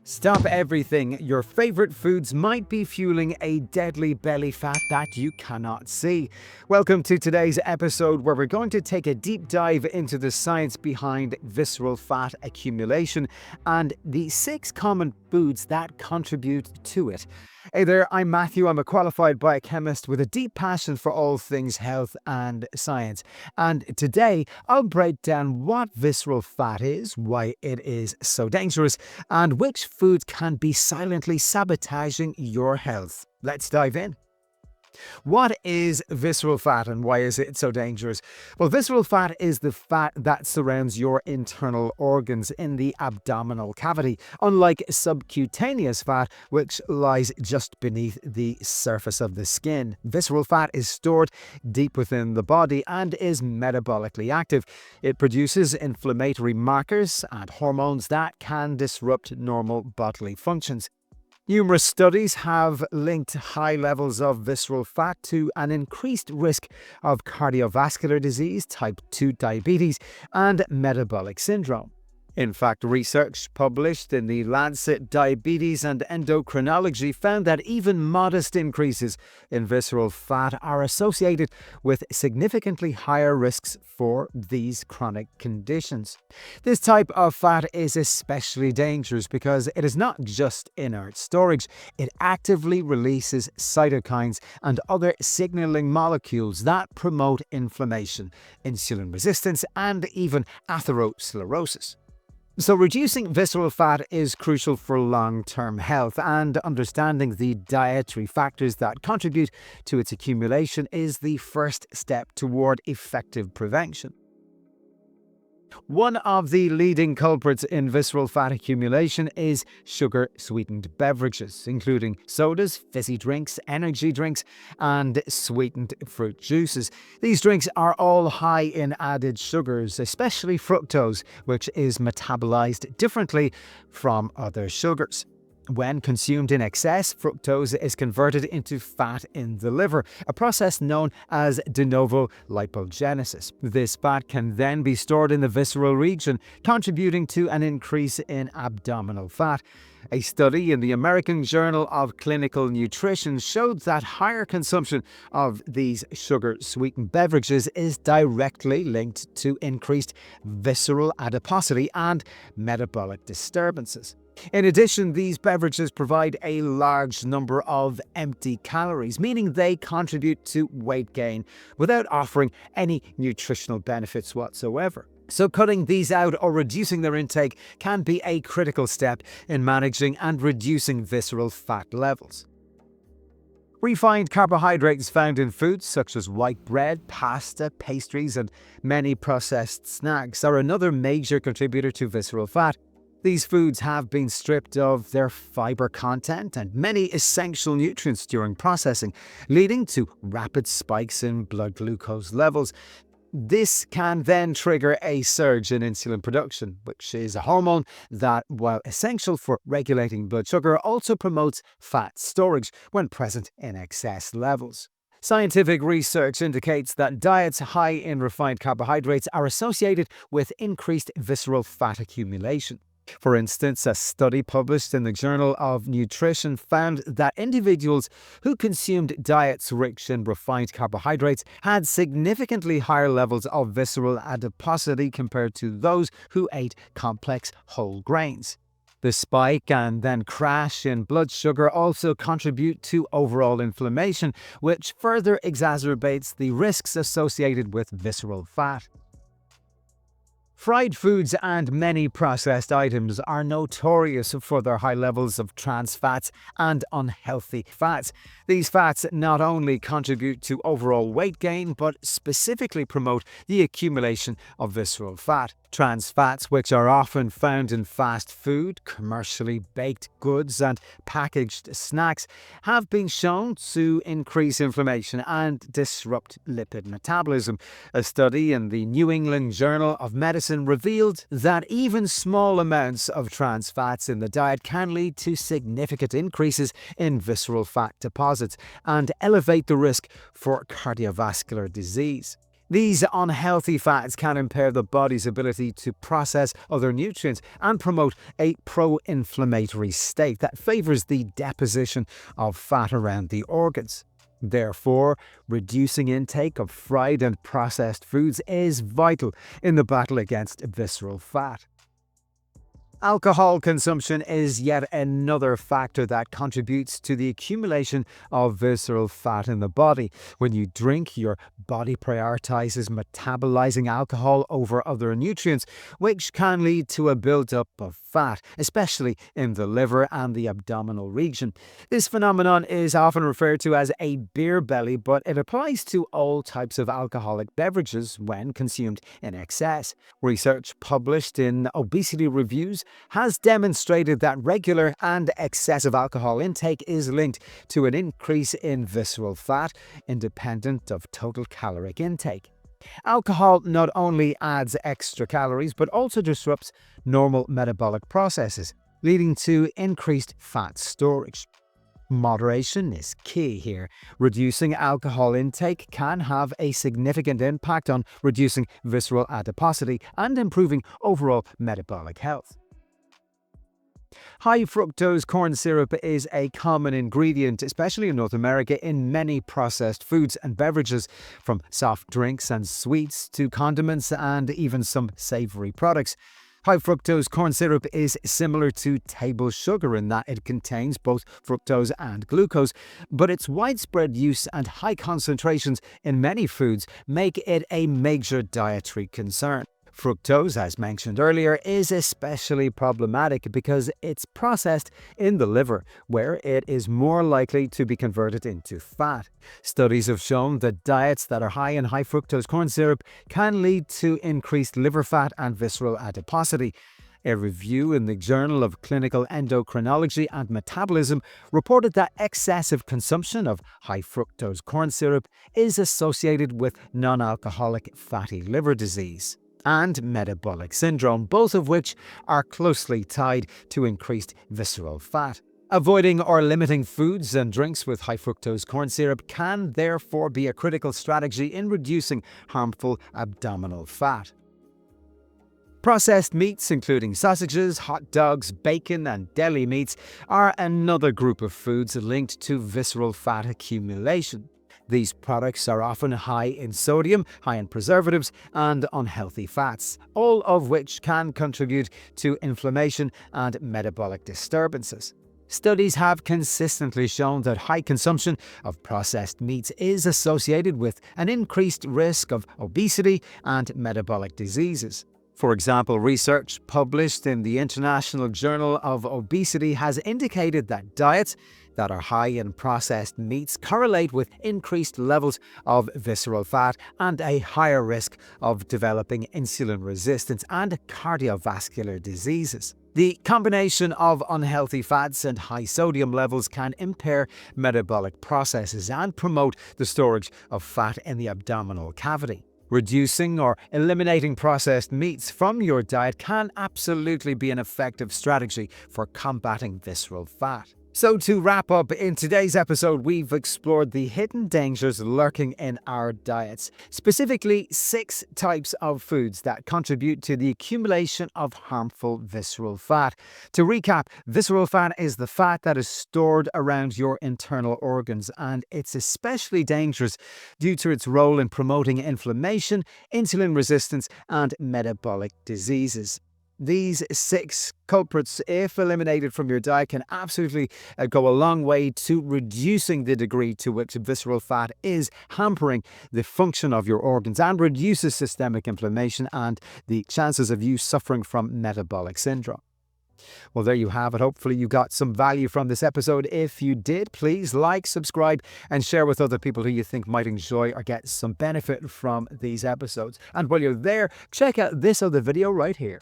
Stop everything. Your favorite foods might be fueling a deadly belly fat that you cannot see. Welcome to today's episode where we're going to take a deep dive into the science behind visceral fat accumulation and the 6 common foods that contribute to it. Hey there, I'm Matthew. I'm a qualified biochemist with a deep passion for all things health and science. And today I'll break down what visceral fat is, why it is so dangerous, and which foods can be silently sabotaging your health. Let's dive in. What is visceral fat and why is it so dangerous? Well, visceral fat is the fat that surrounds your internal organs in the abdominal cavity, unlike subcutaneous fat, which lies just beneath the surface of the skin. Visceral fat is stored deep within the body and is metabolically active. It produces inflammatory markers and hormones that can disrupt normal bodily functions. Numerous studies have linked high levels of visceral fat to an increased risk of cardiovascular disease, type 2 diabetes, and metabolic syndrome. In fact, research published in the Lancet Diabetes and Endocrinology found that even modest increases in visceral fat are associated with significantly higher risks for these chronic conditions. This type of fat is especially dangerous because it is not just inert storage, it actively releases cytokines and other signaling molecules that promote inflammation, insulin resistance, and even atherosclerosis. So reducing visceral fat is crucial for long-term health, and understanding the dietary factors that contribute to its accumulation is the first step toward effective prevention. One of the leading culprits in visceral fat accumulation is sugar-sweetened beverages, including sodas, fizzy drinks, energy drinks, and sweetened fruit juices. These drinks are all high in added sugars, especially fructose, which is metabolized differently from other sugars. When consumed in excess, fructose is converted into fat in the liver, a process known as de novo lipogenesis. This fat can then be stored in the visceral region, contributing to an increase in abdominal fat. A study in the American Journal of Clinical Nutrition showed that higher consumption of these sugar-sweetened beverages is directly linked to increased visceral adiposity and metabolic disturbances. In addition, these beverages provide a large number of empty calories, meaning they contribute to weight gain without offering any nutritional benefits whatsoever. So cutting these out or reducing their intake can be a critical step in managing and reducing visceral fat levels. Refined carbohydrates found in foods such as white bread, pasta, pastries, and many processed snacks are another major contributor to visceral fat. These foods have been stripped of their fiber content and many essential nutrients during processing, leading to rapid spikes in blood glucose levels. This can then trigger a surge in insulin production, which is a hormone that, while essential for regulating blood sugar, also promotes fat storage when present in excess levels. Scientific research indicates that diets high in refined carbohydrates are associated with increased visceral fat accumulation. For instance, a study published in the Journal of Nutrition found that individuals who consumed diets rich in refined carbohydrates had significantly higher levels of visceral adiposity compared to those who ate complex whole grains. The spike and then crash in blood sugar also contribute to overall inflammation, which further exacerbates the risks associated with visceral fat. Fried foods and many processed items are notorious for their high levels of trans fats and unhealthy fats. These fats not only contribute to overall weight gain, but specifically promote the accumulation of visceral fat. Trans fats, which are often found in fast food, commercially baked goods, and packaged snacks, have been shown to increase inflammation and disrupt lipid metabolism. A study in the New England Journal of Medicine revealed that even small amounts of trans fats in the diet can lead to significant increases in visceral fat deposits and elevate the risk for cardiovascular disease. These unhealthy fats can impair the body's ability to process other nutrients and promote a pro-inflammatory state that favors the deposition of fat around the organs. Therefore, reducing intake of fried and processed foods is vital in the battle against visceral fat. Alcohol consumption is yet another factor that contributes to the accumulation of visceral fat in the body. When you drink, your body prioritizes metabolizing alcohol over other nutrients, which can lead to a buildup of fat, especially in the liver and the abdominal region. This phenomenon is often referred to as a beer belly, but it applies to all types of alcoholic beverages when consumed in excess. Research published in Obesity Reviews has demonstrated that regular and excessive alcohol intake is linked to an increase in visceral fat, independent of total caloric intake. Alcohol not only adds extra calories but also disrupts normal metabolic processes, leading to increased fat storage. Moderation is key here. Reducing alcohol intake can have a significant impact on reducing visceral adiposity and improving overall metabolic health. High fructose corn syrup is a common ingredient, especially in North America, in many processed foods and beverages, from soft drinks and sweets to condiments and even some savory products. High fructose corn syrup is similar to table sugar in that it contains both fructose and glucose, but its widespread use and high concentrations in many foods make it a major dietary concern. Fructose, as mentioned earlier, is especially problematic because it's processed in the liver, where it is more likely to be converted into fat. Studies have shown that diets that are high in high fructose corn syrup can lead to increased liver fat and visceral adiposity. A review in the Journal of Clinical Endocrinology and Metabolism reported that excessive consumption of high fructose corn syrup is associated with non-alcoholic fatty liver disease and metabolic syndrome, both of which are closely tied to increased visceral fat. Avoiding or limiting foods and drinks with high fructose corn syrup can therefore be a critical strategy in reducing harmful abdominal fat. Processed meats, including sausages, hot dogs, bacon, and deli meats, are another group of foods linked to visceral fat accumulation. These products are often high in sodium, high in preservatives, and unhealthy fats, all of which can contribute to inflammation and metabolic disturbances. Studies have consistently shown that high consumption of processed meats is associated with an increased risk of obesity and metabolic diseases. For example, research published in the International Journal of Obesity has indicated that diets that are high in processed meats correlate with increased levels of visceral fat and a higher risk of developing insulin resistance and cardiovascular diseases. The combination of unhealthy fats and high sodium levels can impair metabolic processes and promote the storage of fat in the abdominal cavity. Reducing or eliminating processed meats from your diet can absolutely be an effective strategy for combating visceral fat. So to wrap up, in today's episode, we've explored the hidden dangers lurking in our diets, specifically 6 types of foods that contribute to the accumulation of harmful visceral fat. To recap, visceral fat is the fat that is stored around your internal organs, and it's especially dangerous due to its role in promoting inflammation, insulin resistance, and metabolic diseases. These 6 culprits, if eliminated from your diet, can absolutely go a long way to reducing the degree to which visceral fat is hampering the function of your organs and reduces systemic inflammation and the chances of you suffering from metabolic syndrome. Well, there you have it. Hopefully you got some value from this episode. If you did, please like, subscribe, and share with other people who you think might enjoy or get some benefit from these episodes. And while you're there, check out this other video right here.